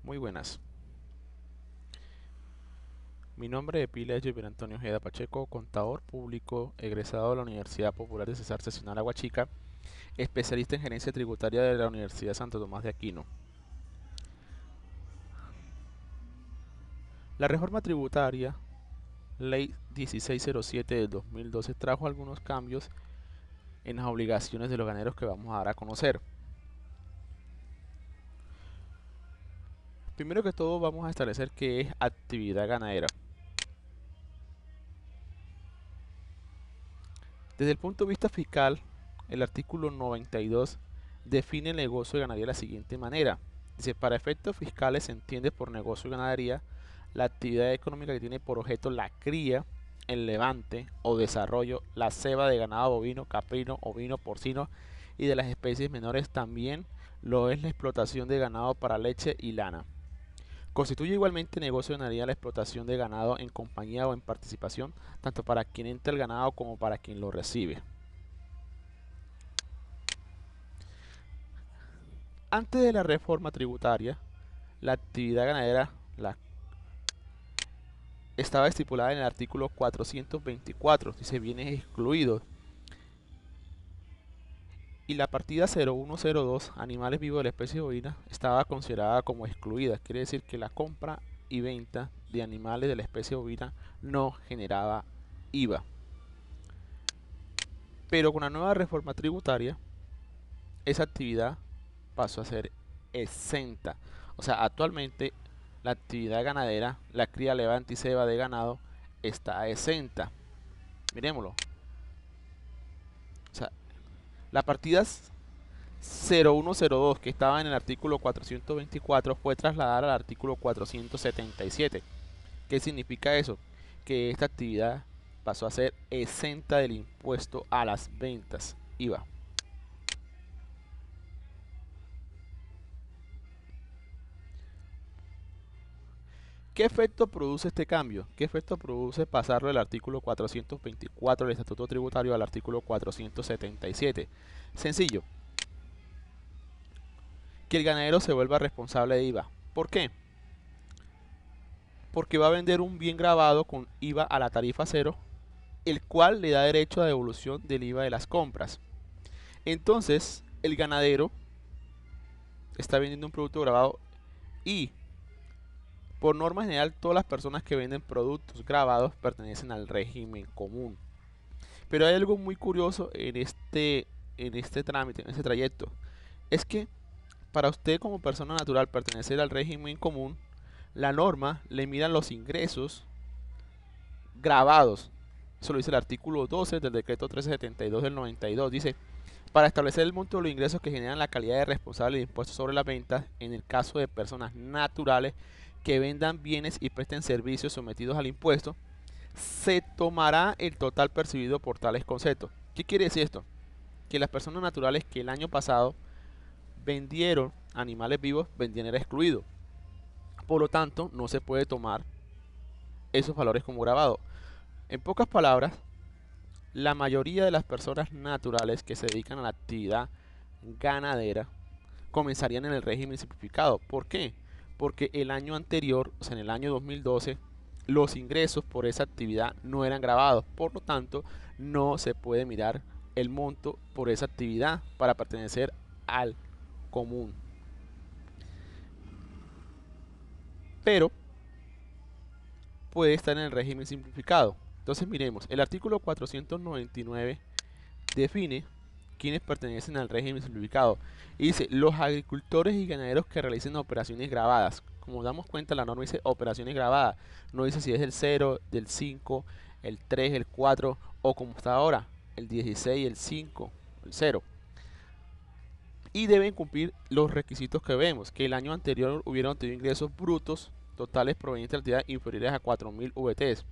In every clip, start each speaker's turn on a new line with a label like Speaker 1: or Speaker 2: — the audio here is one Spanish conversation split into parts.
Speaker 1: Muy buenas. Mi nombre es Pila Javier Antonio Ojeda Pacheco, contador público, egresado de la Universidad Popular de Cesar Seccional Aguachica, especialista en gerencia tributaria de la Universidad Santo Tomás de Aquino. La reforma tributaria, Ley 1607 del 2012, trajo algunos cambios en las obligaciones de los ganaderos que vamos a dar a conocer. Primero que todo vamos a establecer qué es actividad ganadera. Desde el punto de vista fiscal, el artículo 92 define el negocio de ganadería de la siguiente manera. Dice, para efectos fiscales se entiende por negocio de ganadería la actividad económica que tiene por objeto la cría, el levante o desarrollo, la ceba de ganado bovino, caprino, ovino, porcino y de las especies menores. También lo es la explotación de ganado para leche y lana. Constituye igualmente negocio de ganadería la explotación de ganado en compañía o en participación, tanto para quien entra el ganado como para quien lo recibe. Antes de la reforma tributaria, la actividad ganadera estaba estipulada en el artículo 424, dice bienes excluidos. Y la partida 0102, animales vivos de la especie bovina, estaba considerada como excluida. Quiere decir que la compra y venta de animales de la especie bovina no generaba IVA. Pero con la nueva reforma tributaria, esa actividad pasó a ser exenta. O sea, actualmente la actividad ganadera, la cría, levante y ceba de ganado está exenta. Miremoslo. O sea, la partida 0102 que estaba en el artículo 424 fue trasladada al artículo 477. ¿Qué significa eso? Que esta actividad pasó a ser exenta del impuesto a las ventas, IVA. ¿Qué efecto produce este cambio? ¿Qué efecto produce pasarlo del artículo 424 del Estatuto Tributario al artículo 477? Sencillo, que el ganadero se vuelva responsable de IVA. ¿Por qué? Porque va a vender un bien grabado con IVA a la tarifa cero, el cual le da derecho a devolución del IVA de las compras. Entonces, el ganadero está vendiendo un producto grabado y, por norma general, todas las personas que venden productos grabados pertenecen al régimen común. Pero hay algo muy curioso en este trámite, en este trayecto. Es que para usted como persona natural pertenecer al régimen común, la norma le miran los ingresos grabados. Eso lo dice el artículo 12 del decreto 1372 del 92. Dice, para establecer el monto de los ingresos que generan la calidad de responsable de impuestos sobre las ventas, en el caso de personas naturales que vendan bienes y presten servicios sometidos al impuesto, se tomará el total percibido por tales conceptos. ¿Qué quiere decir esto? Que las personas naturales que el año pasado vendieron animales vivos, vendían era excluido. Por lo tanto, no se puede tomar esos valores como grabado. En pocas palabras, la mayoría de las personas naturales que se dedican a la actividad ganadera comenzarían en el régimen simplificado. ¿Por qué? Porque el año anterior, o sea, en el año 2012, los ingresos por esa actividad no eran grabados. Por lo tanto, no se puede mirar el monto por esa actividad para pertenecer al común. Pero puede estar en el régimen simplificado. Entonces miremos, el artículo 499 define quienes pertenecen al régimen simplificado. Y dice, los agricultores y ganaderos que realicen operaciones grabadas. Como damos cuenta, la norma dice operaciones grabadas. No dice si es el 0, del 5, el 3, el 4 o como está ahora, el 16, el 5, el 0. Y deben cumplir los requisitos que vemos, que el año anterior hubieran tenido ingresos brutos totales provenientes de actividad inferiores a 4.000 VTs.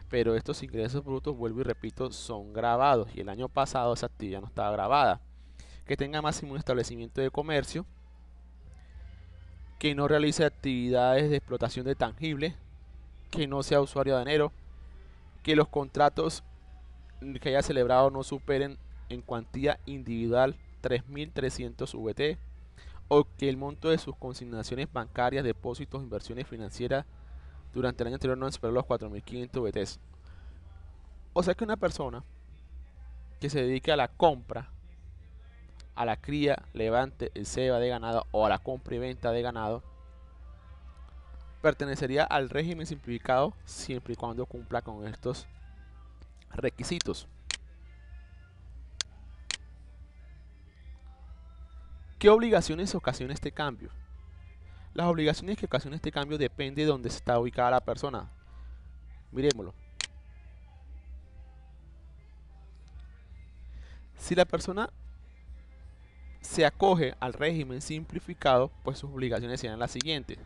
Speaker 1: Pero estos ingresos brutos, vuelvo y repito, son grabados y el año pasado esa actividad no estaba grabada. Que tenga máximo un establecimiento de comercio, que no realice actividades de explotación de tangibles, que no sea usuario aduanero, que los contratos que haya celebrado no superen en cuantía individual 3.300 VT o que el monto de sus consignaciones bancarias, depósitos, inversiones financieras durante el año anterior no han superado los 4.500 BTs. O sea que una persona que se dedique a la compra, a la cría, levante, el ceba de ganado o a la compra y venta de ganado, pertenecería al régimen simplificado siempre y cuando cumpla con estos requisitos. ¿Qué obligaciones ocasiona este cambio? Las obligaciones que ocasiona este cambio depende de dónde está ubicada la persona. Miremoslo. Si la persona se acoge al régimen simplificado, pues sus obligaciones serían las siguientes.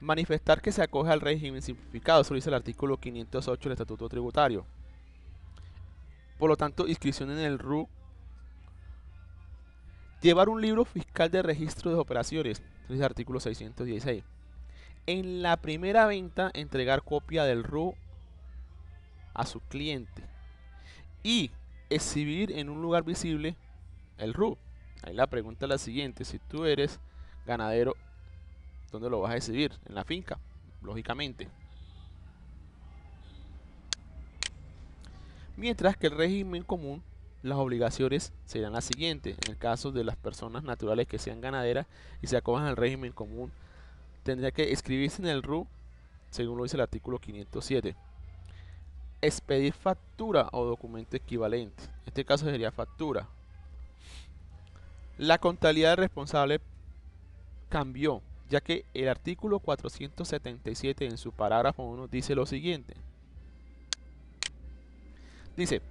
Speaker 1: Manifestar que se acoge al régimen simplificado, eso lo dice el artículo 508 del Estatuto Tributario. Por lo tanto, inscripción en el RU. Llevar un libro fiscal de registro de operaciones, eso dice el artículo 616. En la primera venta, entregar copia del RU a su cliente y exhibir en un lugar visible el RU. Ahí la pregunta es la siguiente: si tú eres ganadero, ¿dónde lo vas a exhibir? En la finca, lógicamente. Mientras que el régimen común, las obligaciones serían las siguientes. En el caso de las personas naturales que sean ganaderas y se acojan al régimen común, tendría que inscribirse en el RU, según lo dice el artículo 507. Expedir factura o documento equivalente. En este caso sería factura. La contabilidad responsable cambió, ya que el artículo 477 en su parágrafo 1 dice lo siguiente. Dice: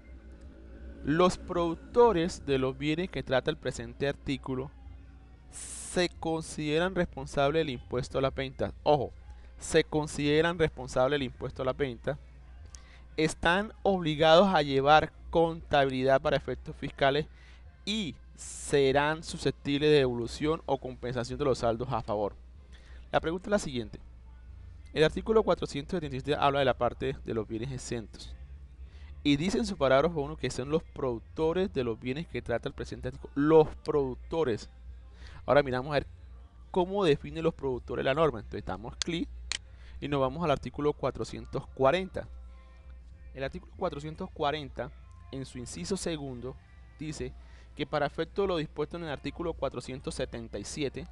Speaker 1: los productores de los bienes que trata el presente artículo se consideran responsables del impuesto a la venta. Ojo, se consideran responsables del impuesto a la venta. Están obligados a llevar contabilidad para efectos fiscales y serán susceptibles de devolución o compensación de los saldos a favor. La pregunta es la siguiente. El artículo 477 habla de la parte de los bienes exentos y dice en su parágrafo 1 que son los productores de los bienes que trata el presente artículo. Los productores. Ahora miramos a ver cómo define los productores la norma. Entonces damos clic y nos vamos al artículo 440. El artículo 440, en su inciso segundo, dice que para efecto de lo dispuesto en el artículo 477,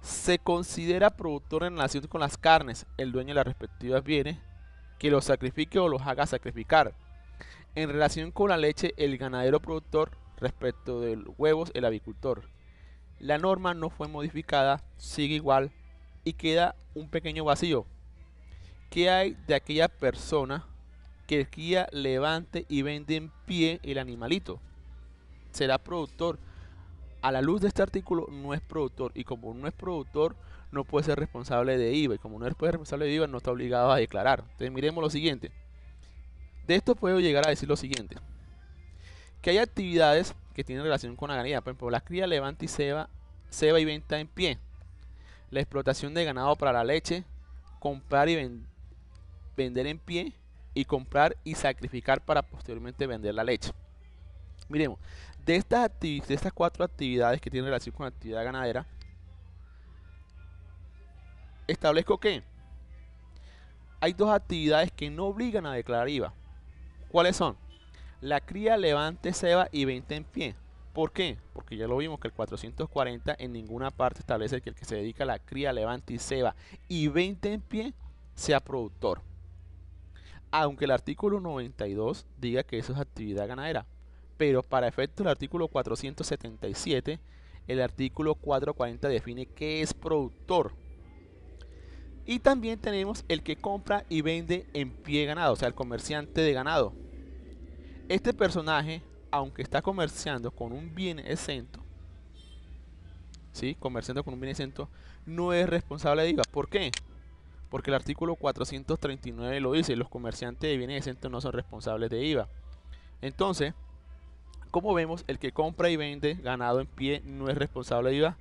Speaker 1: se considera productor en relación con las carnes el dueño de las respectivas bienes que los sacrifique o los haga sacrificar. En relación con la leche, el ganadero productor; respecto de los huevos, el avicultor. La norma no fue modificada, sigue igual y queda un pequeño vacío. ¿Qué hay de aquella persona que cría, levante y vende en pie el animalito? Será productor. A la luz de este artículo no es productor, y como no es productor no puede ser responsable de IVA, y como no es responsable de IVA no está obligado a declarar. Entonces miremos lo siguiente. De esto puedo llegar a decir lo siguiente: que hay actividades que tienen relación con la ganadería, por ejemplo la cría, levante y ceba y venta en pie, la explotación de ganado para la leche, comprar y vender en pie, y comprar y sacrificar para posteriormente vender la leche. Miremos, de estas 4 actividades que tienen relación con la actividad ganadera, establezco que hay 2 actividades que no obligan a declarar IVA. ¿Cuáles son? La cría, levante, ceba y venta en pie. ¿Por qué? Porque ya lo vimos que el 440 en ninguna parte establece que el que se dedica a la cría, levante y ceba y venta en pie sea productor. Aunque el artículo 92 diga que eso es actividad ganadera. Pero para efectos del artículo 477, el artículo 440 define qué es productor. Y también tenemos el que compra y vende en pie ganado, o sea, el comerciante de ganado. Este personaje, aunque está comerciando con un bien exento, ¿sí? Comerciando con un bien exento, no es responsable de IVA. ¿Por qué? Porque el artículo 439 lo dice: los comerciantes de bienes exentos no son responsables de IVA. Entonces, como vemos, el que compra y vende ganado en pie no es responsable de IVA,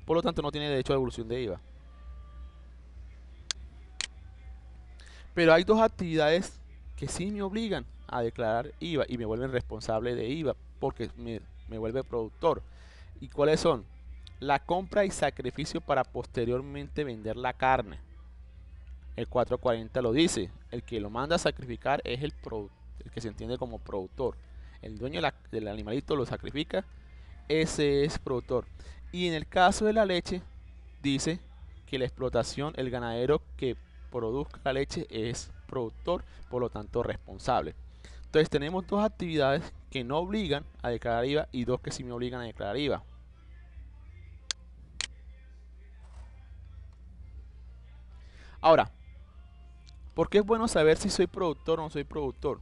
Speaker 1: por lo tanto no tiene derecho a devolución de IVA. Pero hay 2 actividades que sí me obligan a declarar IVA y me vuelven responsable de IVA porque me vuelve productor. ¿Y cuáles son? la compra y sacrificio para posteriormente vender la carne. El 440 lo dice, el que lo manda a sacrificar es el que se entiende como productor. El dueño del animalito lo sacrifica, ese es productor. Y en el caso de la leche, dice que la explotación, el ganadero que produzca la leche es productor, por lo tanto responsable. Entonces tenemos dos actividades que no obligan a declarar IVA y dos que sí me obligan a declarar IVA. Ahora, ¿por qué es bueno saber si soy productor o no soy productor?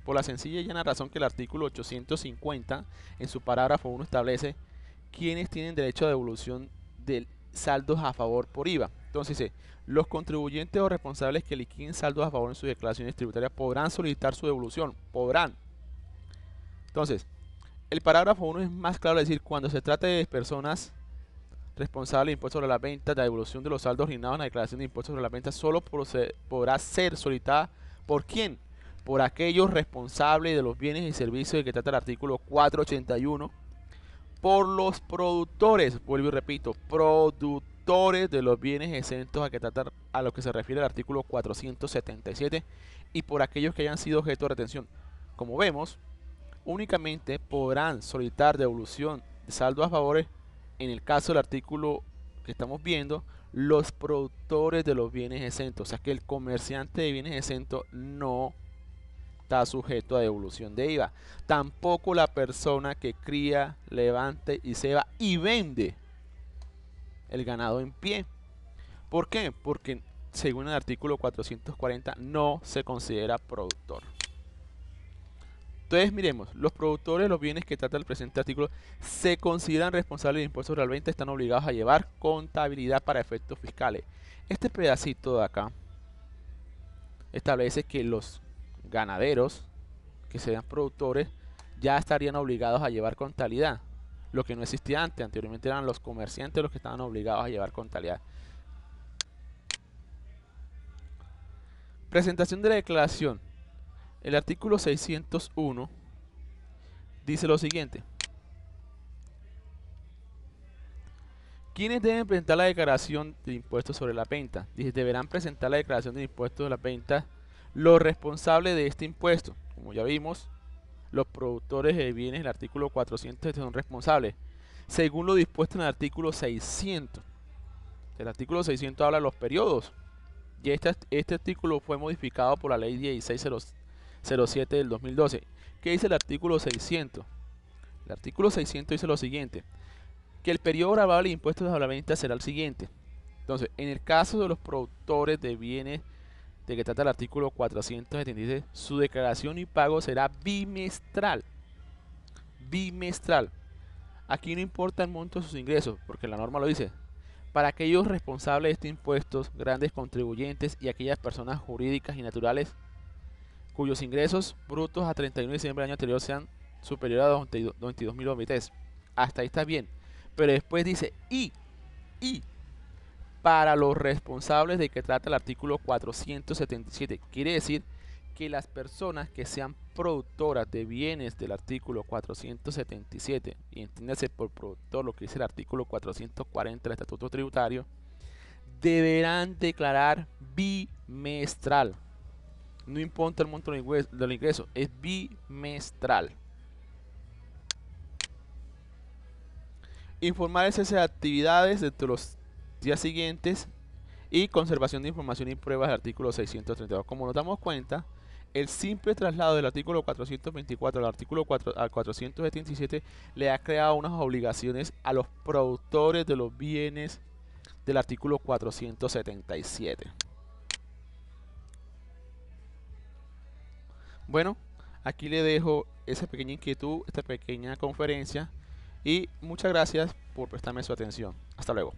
Speaker 1: Por la sencilla y llana razón que el artículo 850 en su parágrafo 1 establece quiénes tienen derecho a devolución de saldos a favor por IVA. Entonces dice, los contribuyentes o responsables que liquiden saldos a favor en sus declaraciones tributarias podrán solicitar su devolución. Podrán. Entonces, el parágrafo 1 es más claro, es decir, cuando se trate de personas responsables de impuestos sobre las ventas, la devolución de los saldos originados en la declaración de impuestos sobre las ventas solo podrá ser solicitada ¿por quién? Por aquellos responsables de los bienes y servicios de que trata el artículo 481, por los productores, vuelvo y repito, productores de los bienes exentos a que trata, a los que se refiere el artículo 477, y por aquellos que hayan sido objeto de retención. Como vemos, únicamente podrán solicitar devolución de saldo a favores en el caso del artículo que estamos viendo, los productores de los bienes exentos, o sea que el comerciante de bienes exentos no está sujeto a devolución de IVA. Tampoco la persona que cría, levante y ceba y vende el ganado en pie. ¿Por qué? Porque según el artículo 440 no se considera productor. Entonces miremos, los productores de los bienes que trata el presente artículo se consideran responsables de impuestos sobre la venta, están obligados a llevar contabilidad para efectos fiscales. Este pedacito de acá establece que los ganaderos que sean productores ya estarían obligados a llevar contabilidad, lo que no existía antes. Anteriormente eran los comerciantes los que estaban obligados a llevar contabilidad. Presentación de la declaración. El artículo 601 dice lo siguiente: ¿quiénes deben presentar la declaración de impuestos sobre la venta? Dice, deberán presentar la declaración de impuestos de la venta los responsables de este impuesto. Como ya vimos, los productores de bienes, el artículo 400 son responsables, según lo dispuesto en el artículo 600. El artículo 600 habla de los periodos, y este artículo fue modificado por la ley 1607 del 2012. ¿Qué dice el artículo 600? El artículo 600 dice lo siguiente: que el periodo gravable de impuestos a la venta será el siguiente. Entonces, en el caso de los productores de bienes de que trata el artículo 477, su declaración y pago será bimestral. Bimestral. Aquí no importa el monto de sus ingresos, porque la norma lo dice. Para aquellos responsables de este impuesto, grandes contribuyentes y aquellas personas jurídicas y naturales cuyos ingresos brutos a 31 de diciembre del año anterior sean superiores a 22.023. Hasta ahí está bien. Pero después dice y para los responsables de que trata el artículo 477. Quiere decir que las personas que sean productoras de bienes del artículo 477, y entiéndase por productor lo que dice el artículo 440 del Estatuto Tributario, deberán declarar bimestral. No importa el monto del ingreso, es bimestral. Informar el cese de actividades de los días siguientes y conservación de información y pruebas del artículo 632. Como nos damos cuenta, el simple traslado del artículo 424 al artículo 477 le ha creado unas obligaciones a los productores de los bienes del artículo 477. Bueno, aquí le dejo esa pequeña inquietud, esta pequeña conferencia, y muchas gracias por prestarme su atención. Hasta luego.